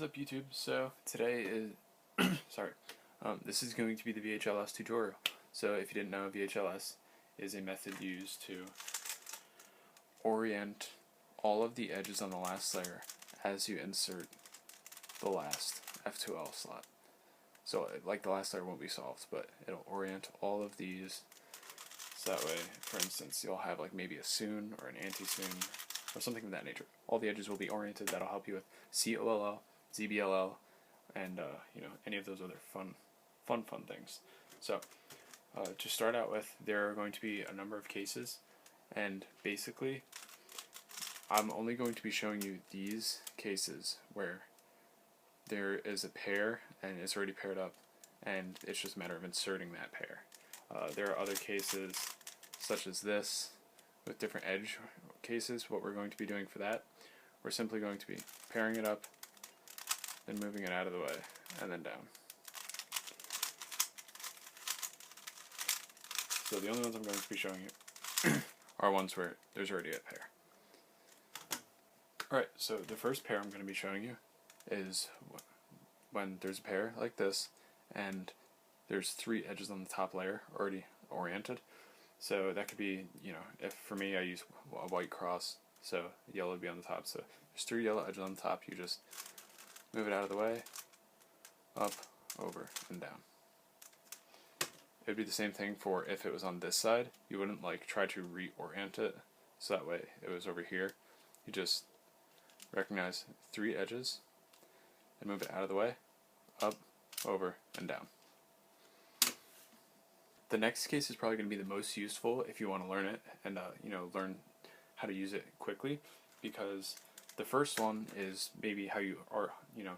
up YouTube? So today is, this is going to be the VHLS tutorial. So if you didn't know, VHLS is a method used to orient all of the edges on the last layer as you insert the last F2L slot. So like the last layer won't be solved, but it'll orient all of these so that way, for instance, you'll have like maybe a soon or an anti-soon or something of that nature. All the edges will be oriented. That'll help you with COLL, ZBLL, and any of those other fun things. So to start out with, there are going to be a number of cases, and basically I'm only going to be showing you these cases where there is a pair and it's already paired up, and it's just a matter of inserting that pair. There are other cases such as this with different edge cases. What we're going to be doing for that, we're simply going to be pairing it up and moving it out of the way and then down. So the only ones I'm going to be showing you are ones where there's already a pair. Alright, so the first pair I'm going to be showing you is when there's a pair like this and there's three edges on the top layer already oriented. So that could be, if for me I use a white cross, so yellow would be on the top. So there's three yellow edges on the top. You just move it out of the way, up, over, and down. It would be the same thing for if it was on this side. You wouldn't try to reorient it so that way it was over here. You just recognize three edges and move it out of the way, up, over, and down. The next case is probably going to be the most useful if you want to learn it and learn how to use it quickly, because the first one is maybe how you are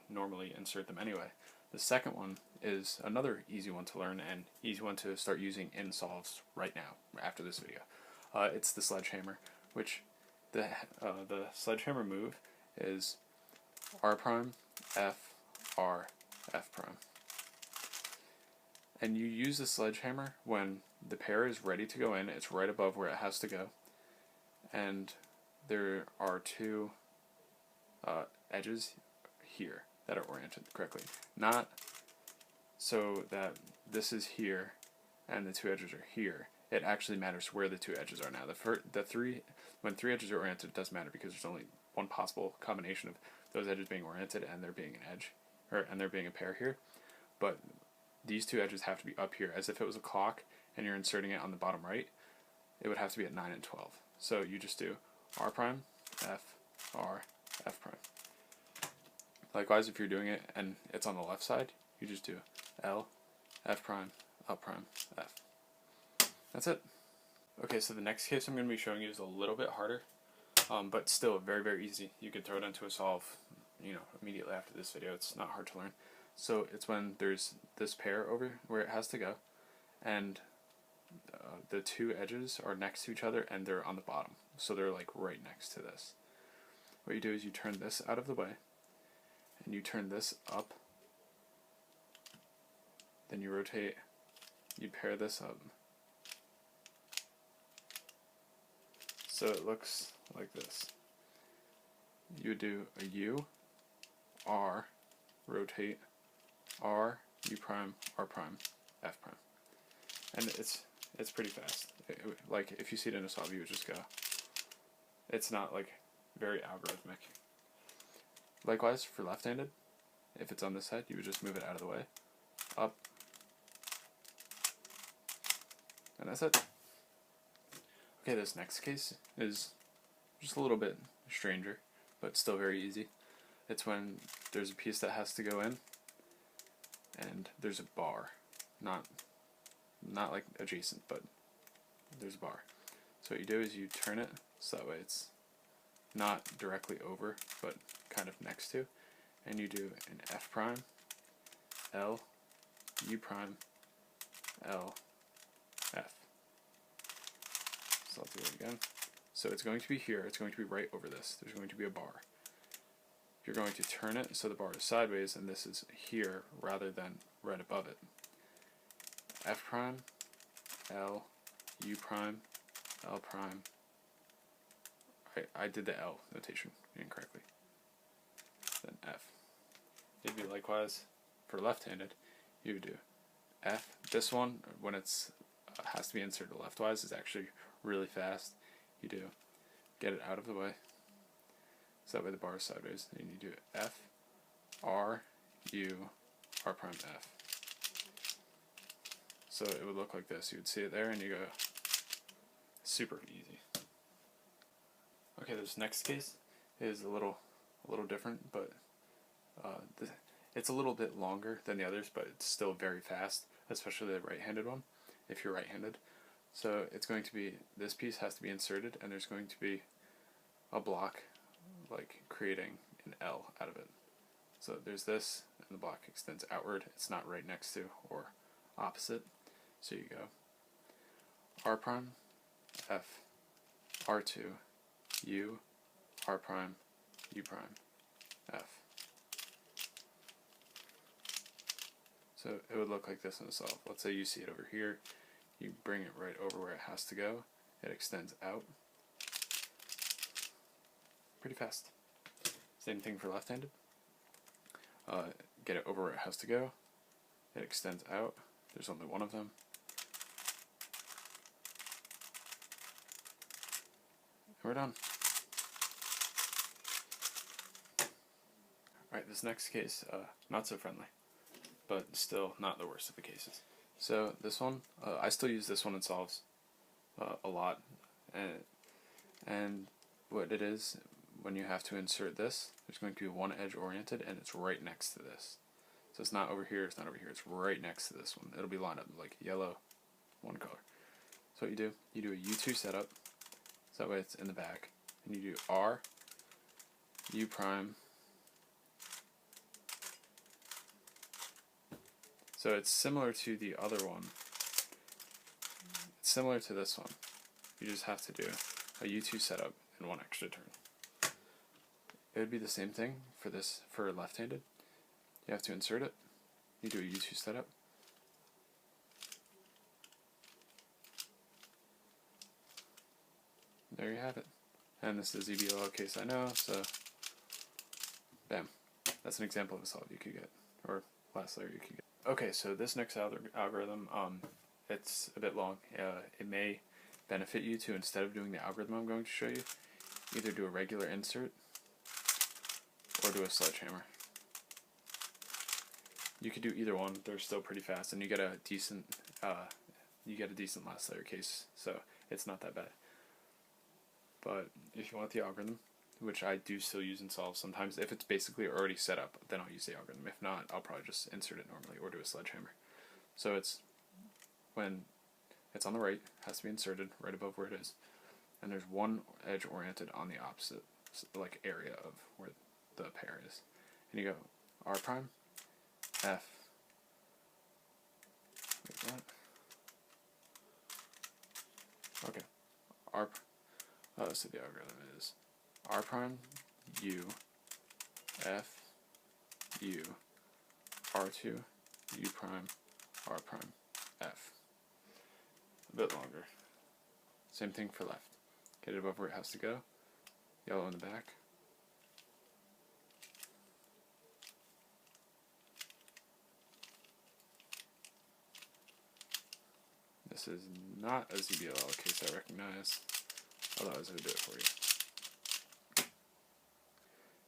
normally insert them anyway. The second one is another easy one to learn and easy one to start using in solves right now after this video. It's the sledgehammer, which the sledgehammer move is R prime, F, R, F prime. And you use the sledgehammer when the pair is ready to go in. It's right above where it has to go, and there are two edges here that are oriented correctly. Not so that this is here and the two edges are here. It actually matters where the two edges are now. When three edges are oriented, it doesn't matter because there's only one possible combination of those edges being oriented and there being an edge, and there being a pair here. But these two edges have to be up here, as if it was a clock and you're inserting it on the bottom right. It would have to be at 9 and 12. So you just do R prime, F, R, F prime. Likewise, if you're doing it and it's on the left side, you just do L, F prime, L prime, F. That's it. Okay, so the next case I'm going to be showing you is a little bit harder, but still very easy. You could throw it into a solve, immediately after this video. It's not hard to learn. So it's when there's this pair over where it has to go, and the two edges are next to each other and they're on the bottom. So they're right next to this. What you do is you turn this out of the way, and you turn this up, then you rotate, you pair this up. So it looks like this. You would do a U, R, rotate, R, U prime, R prime, F prime. And it's pretty fast. If you see it in a solve, you would just go. It's not very algorithmic. Likewise, for left-handed, if it's on this side, you would just move it out of the way, up, and that's it. Okay, this next case is just a little bit stranger, but still very easy. It's when there's a piece that has to go in, and there's a bar, not adjacent, but there's a bar. So what you do is you turn it so that way it's not directly over, but kind of next to, and you do an F prime, L, U prime, L, F. So I'll do it again. So it's going to be here, it's going to be right over this. There's going to be a bar. You're going to turn it so the bar is sideways, and this is here rather than right above it. F prime, L, U prime, L prime. I did the L notation incorrectly. Then F. it'd be likewise for left-handed. You would do F. This one, when it's has to be inserted leftwise, is actually really fast. You do get it out of the way, so that way the bar is sideways, and you do F, R, U, R prime F. So it would look like this. You would see it there, and you go, super easy. Okay, this next case is a little different, but it's a little bit longer than the others, but it's still very fast, especially the right-handed one, if you're right-handed. So it's going to be, this piece has to be inserted, and there's going to be a block, like creating an L out of it. So there's this, and the block extends outward. It's not right next to or opposite. So you go R prime, F, R2, U, R prime, U prime, F. So it would look like this in the solve. Let's say you see it over here. You bring it right over where it has to go. It extends out. Pretty fast. Same thing for left-handed. Get it over where it has to go. It extends out. There's only one of them. And we're done. Alright, this next case, not so friendly, but still not the worst of the cases. So this one, I still use this one in solves a lot, and what it is, when you have to insert this, there's going to be one edge oriented, and it's right next to this. So it's not over here, it's not over here, it's right next to this one. It'll be lined up like yellow, one color. So what you do a U2 setup, so that way it's in the back, and you do R, U prime. So it's similar to the other one. It's similar to this one. You just have to do a U2 setup and one extra turn. It would be the same thing for this, for left-handed. You have to insert it. You do a U2 setup. There you have it. And this is a VHLS case I know, so bam. That's an example of a solve you could get, or last layer you could get. Okay, so this next algorithm, it's a bit long. It may benefit you to, instead of doing the algorithm I'm going to show you, either do a regular insert or do a sledgehammer. You could do either one. They're still pretty fast, and you get a decent last layer case, so it's not that bad. But if you want the algorithm, which I do still use in solve sometimes, if it's basically already set up, then I'll use the algorithm. If not, I'll probably just insert it normally or do a sledgehammer. So it's when it's on the right, has to be inserted right above where it is, and there's one edge oriented on the opposite like area of where the pair is, and you go R prime, F. Wait, what? Okay, so the algorithm is R prime, U, F, U, R2, U prime, R prime, F. A bit longer. Same thing for left. Get it above where it has to go. Yellow in the back. This is not a VHLS case I recognize, otherwise I would do it for you.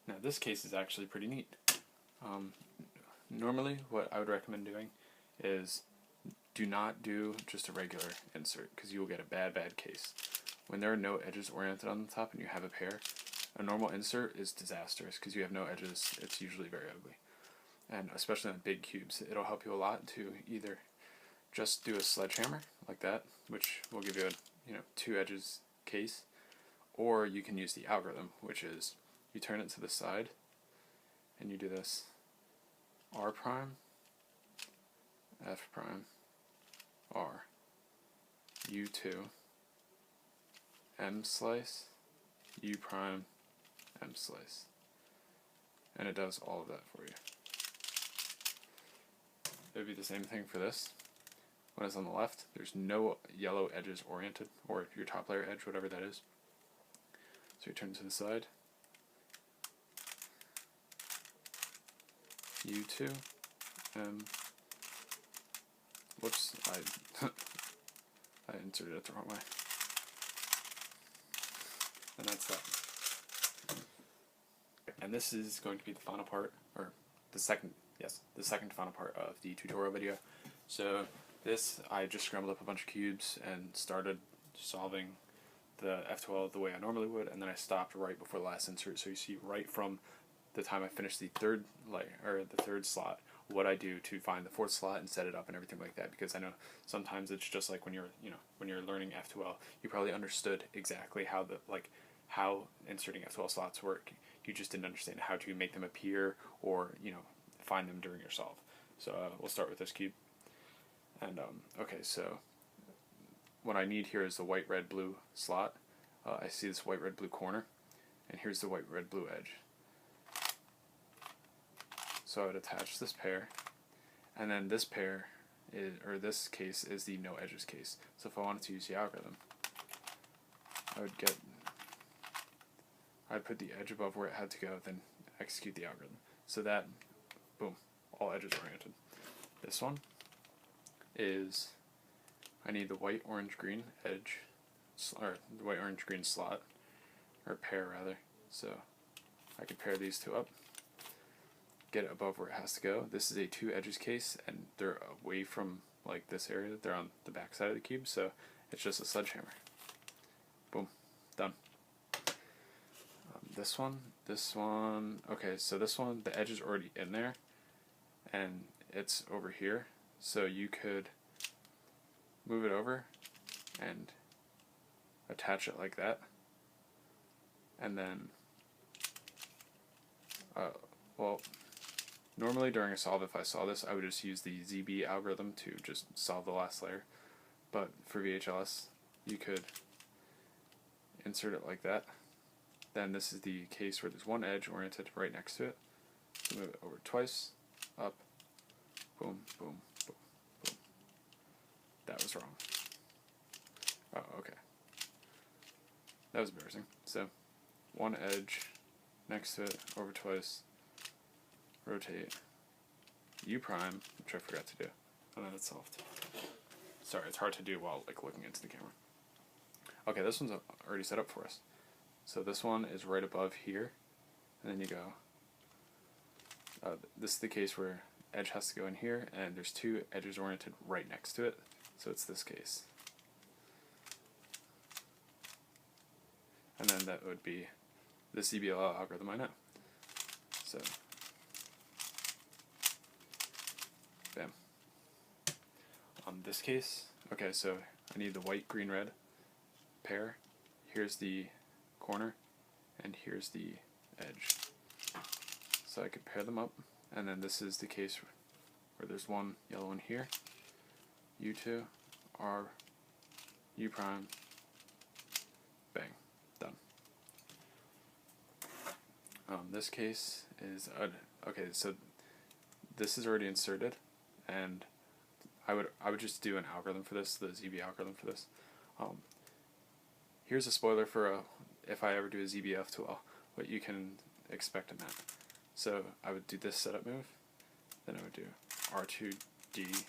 Now this case is actually pretty neat. Normally what I would recommend doing is do not do just a regular insert, because you will get a bad case. When there are no edges oriented on the top and you have a pair, a normal insert is disastrous because you have no edges. It's usually very ugly. And especially on big cubes, it'll help you a lot to either just do a sledgehammer like that, which will give you a 2 edges case, or you can use the algorithm, which is you turn it to the side and you do this R prime, F prime, R, U2, M slice, U prime, M slice. And it does all of that for you. It would be the same thing for this. When it's on the left, there's no yellow edges oriented, or your top layer edge, whatever that is. So you turn to the side. U2, whoops, I inserted it the wrong way. And that's that. And this is going to be the final part, or the second final part of the tutorial video. So this, I just scrambled up a bunch of cubes and started solving the F12 the way I normally would, and then I stopped right before the last insert. So you see right from the time I finished the third layer, or the third slot, what I do to find the fourth slot and set it up and everything like that, because I know sometimes it's just like when you're learning F12, you probably understood exactly how how inserting F12 slots work. You just didn't understand how to make them appear or find them during your solve. So we'll start with this cube. And okay, so what I need here is the white, red, blue slot. I see this white, red, blue corner, and here's the white, red, blue edge. So I would attach this pair, and then this pair is, or this case is the no edges case. So if I wanted to use the algorithm, I'd put the edge above where it had to go, then execute the algorithm. So that, boom, all edges oriented. This one is, I need the white, orange, green edge, or the white, orange, green slot, or pair rather. So I could pair these two up, get it above where it has to go. This is a two edges case, and they're away from like this area. They're on the back side of the cube, so it's just a sledgehammer. Boom, done. This one, okay, so this one, the edge is already in there, and it's over here, so you could move it over and attach it like that, and then, well, normally during a solve, if I saw this, I would just use the ZB algorithm to just solve the last layer, but for VHLS, you could insert it like that. Then this is the case where there's one edge oriented right next to it. So move it over twice, up, boom, boom, boom, boom. That was wrong. Oh, okay. That was embarrassing. So, one edge next to it, over twice, rotate, U prime, which I forgot to do, and then it's solved. Sorry, it's hard to do while looking into the camera. Okay, this one's already set up for us. So this one is right above here, and then you go, this is the case where edge has to go in here, and there's two edges oriented right next to it, so it's this case. And then that would be the CBLL algorithm I know. So, bam. On this case, okay, so I need the white, green, red pair. Here's the corner, and here's the edge. So I could pair them up, and then this is the case where there's one yellow one here, U2, R, U prime, bang, done. This case is, okay, so this is already inserted, and I would just do an algorithm for this, the ZB algorithm for this. Here's a spoiler for if I ever do a ZB F12, what you can expect in that. So I would do this setup move, then I would do R2D,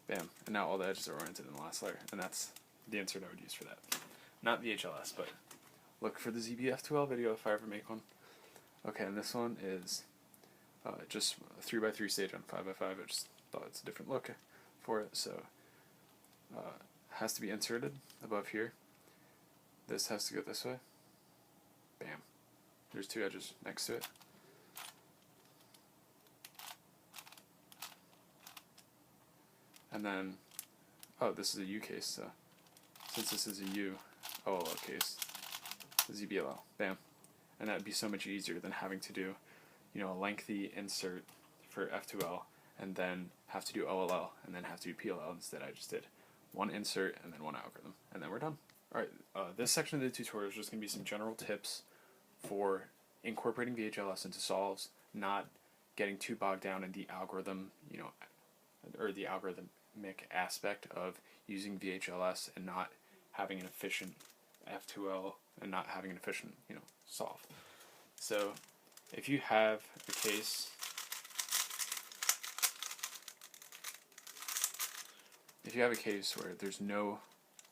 bam, and now all the edges are oriented in the last layer, and that's the insert I would use for that. Not VHLS, but look for the ZB F12 video if I ever make one. Okay, and this one is just a 3x3 stage on 5x5. I just thought it's a different look for it, so has to be inserted above here. This has to go this way. Bam. There's two edges next to it. And then, oh, this is a U case, so since this is a U OLL case, ZBLL, bam. And that would be so much easier than having to do, a lengthy insert for F2L and then have to do OLL and then have to do PLL. Instead, I just did one insert and then one algorithm, and then we're done. Alright, this section of the tutorial is just going to be some general tips for incorporating VHLS into solves, not getting too bogged down in the algorithm, or the algorithmic aspect of using VHLS and not having an efficient F2L and not having an efficient, solve. So if you have a case, where there's no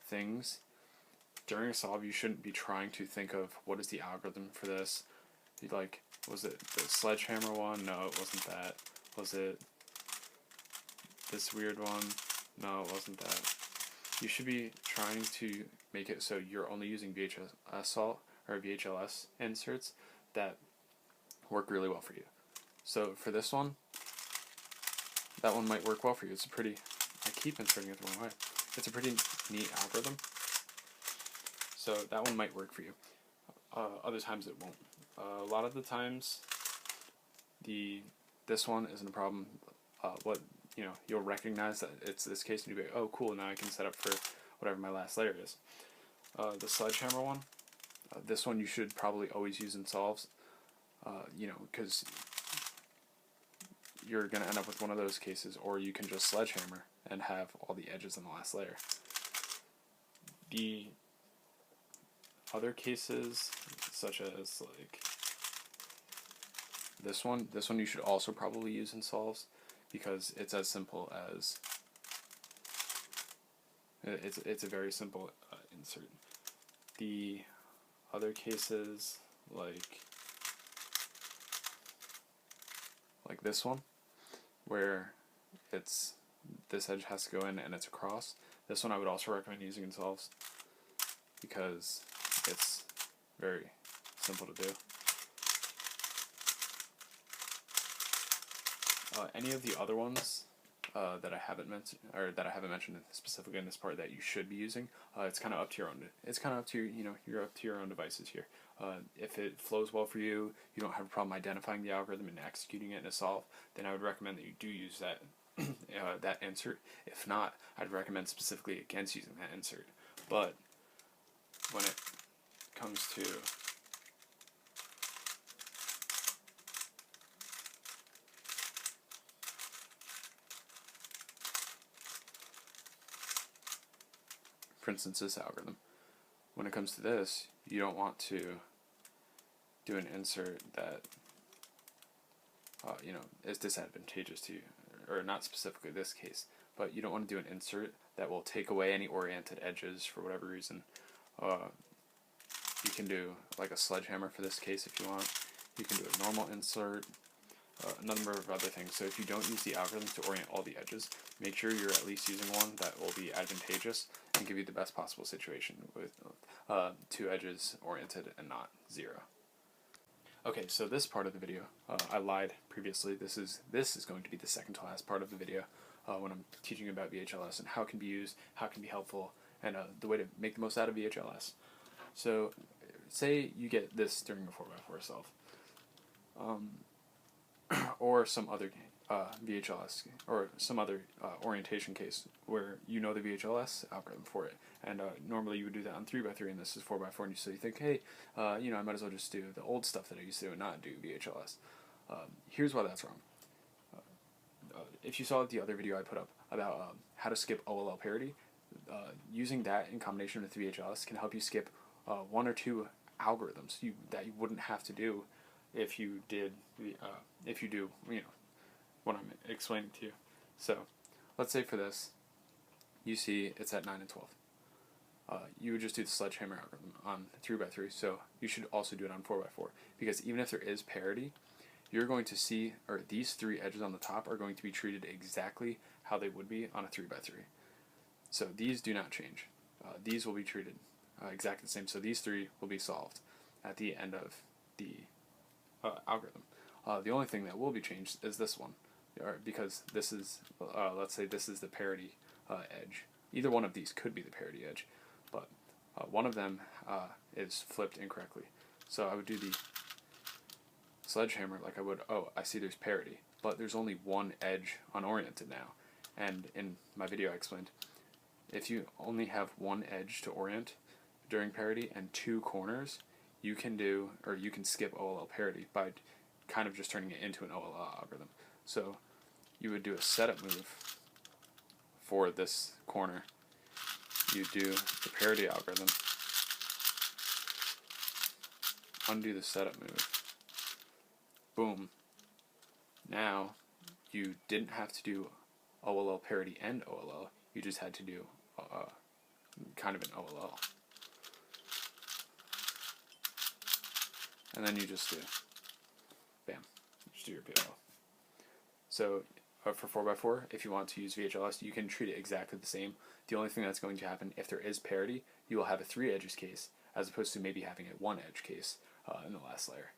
things, during a solve you shouldn't be trying to think of what is the algorithm for this. Like, was it the sledgehammer one? No, it wasn't that. Was it this weird one? No, it wasn't that. You should be trying to make it so you're only using VHLS inserts that work really well for you. So for this one, that one might work well for you. It's a pretty, I keep inserting it the wrong way. It's a pretty neat algorithm. So that one might work for you. Other times it won't. A lot of the times, this one isn't a problem. You'll recognize that it's this case, and you'll be like, oh, cool, now I can set up for whatever my last layer is. The sledgehammer one, this one you should probably always use in solves, because you're going to end up with one of those cases, or you can just sledgehammer and have all the edges in the last layer. The other cases, such as like this one you should also probably use in solves, because it's as simple as it's a very simple insert. The other cases, like this one, where it's this edge has to go in and it's across. This one I would also recommend using in solves, because it's very simple to do. Any of the other ones that I haven't mentioned specifically in this part that you should be using, it's kind of up to your own. It's kind of up to you're up to your own devices here. If it flows well for you, you don't have a problem identifying the algorithm and executing it in a solve, then I would recommend that you do use that that insert. If not, I'd recommend specifically against using that insert. But when it comes to for instance, this algorithm, when it comes to this, you don't want to do an insert that is disadvantageous to you, or not specifically this case, but you don't want to do an insert that will take away any oriented edges for whatever reason. You can do like a sledgehammer for this case if you want. You can do a normal insert, a number of other things. So if you don't use the algorithm to orient all the edges, make sure you're at least using one that will be advantageous and give you the best possible situation with 2 edges oriented and not 0. Okay, so this part of the video, I lied previously. This is going to be the second to last part of the video when I'm teaching about VHLS and how it can be used, how it can be helpful, and the way to make the most out of VHLS. So, say you get this during a 4x4 solve, or some other VHLS, or some other orientation case where you know the VHLS algorithm for it. And normally you would do that on 3x3, and this is 4x4, and so you think, hey, I might as well just do the old stuff that I used to do and not do VHLS. Here's why that's wrong. If you saw the other video I put up about how to skip OLL parity, using that in combination with VHLS can help you skip 1 or 2 algorithms that you wouldn't have to do if you did what I'm explaining to you. So, let's say for this, you see it's at 9 and 12. You would just do the sledgehammer algorithm on 3x3, so you should also do it on 4x4, because even if there is parity, you're going to see, or these 3 edges on the top are going to be treated exactly how they would be on a 3x3. So these do not change. These will be treated exactly the same, so these 3 will be solved at the end of the algorithm. The only thing that will be changed is this one, because this is, let's say this is the parity edge. Either one of these could be the parity edge, but one of them is flipped incorrectly. So I would do the sledgehammer like I would, I see there's parity, but there's only one edge unoriented now. And in my video I explained, if you only have one edge to orient during parity and 2 corners, you can skip OLL parity by kind of just turning it into an OLL algorithm. So you would do a setup move for this corner. You do the parity algorithm, undo the setup move, boom. Now, you didn't have to do OLL parity and OLL. You just had to do kind of an OLL. And then you just do, bam, you just do your PLL. So for 4x4, if you want to use VHLS, you can treat it exactly the same. The only thing that's going to happen, if there is parity, you will have a 3 edges case, as opposed to maybe having a 1 edge case in the last layer.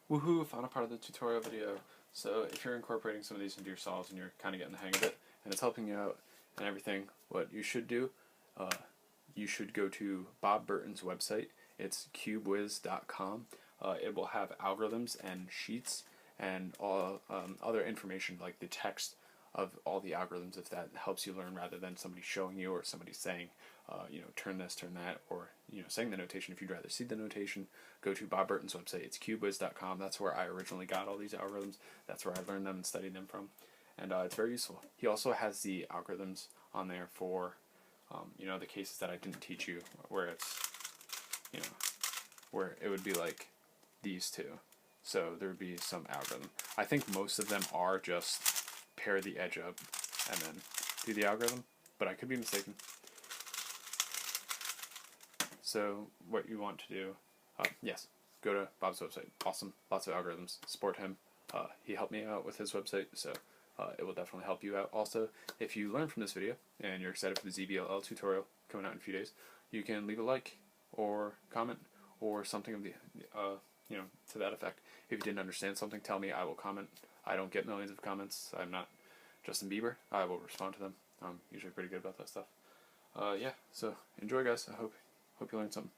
Woohoo, final part of the tutorial video. So if you're incorporating some of these into your solves and you're kind of getting the hang of it, and it's helping you out and everything, what you should do, you should go to Bob Burton's website. It's cubewiz.com. It will have algorithms and sheets and all other information like the text of all the algorithms, if that helps you learn, rather than somebody showing you or somebody saying, turn this, turn that, or saying the notation. If you'd rather see the notation, go to Bob Burton's website. It's cubewiz.com. That's where I originally got all these algorithms. That's where I learned them and studied them from, and it's very useful. He also has the algorithms on there for the cases that I didn't teach you, where it's where it would be like these two. So there would be some algorithm. I think most of them are just pair the edge up and then do the algorithm, but I could be mistaken. So what you want to do, yes, go to Bob's website. Awesome, lots of algorithms. Support him. He helped me out with his website, so it will definitely help you out. Also, if you learn from this video and you're excited for the ZBLL tutorial coming out in a few days, you can leave a like or comment or something of the to that effect. If you didn't understand something, tell me. I will comment. I don't get millions of comments. I'm not Justin Bieber. I will respond to them. I'm usually pretty good about that stuff. Yeah, so enjoy, guys. I hope you learned something.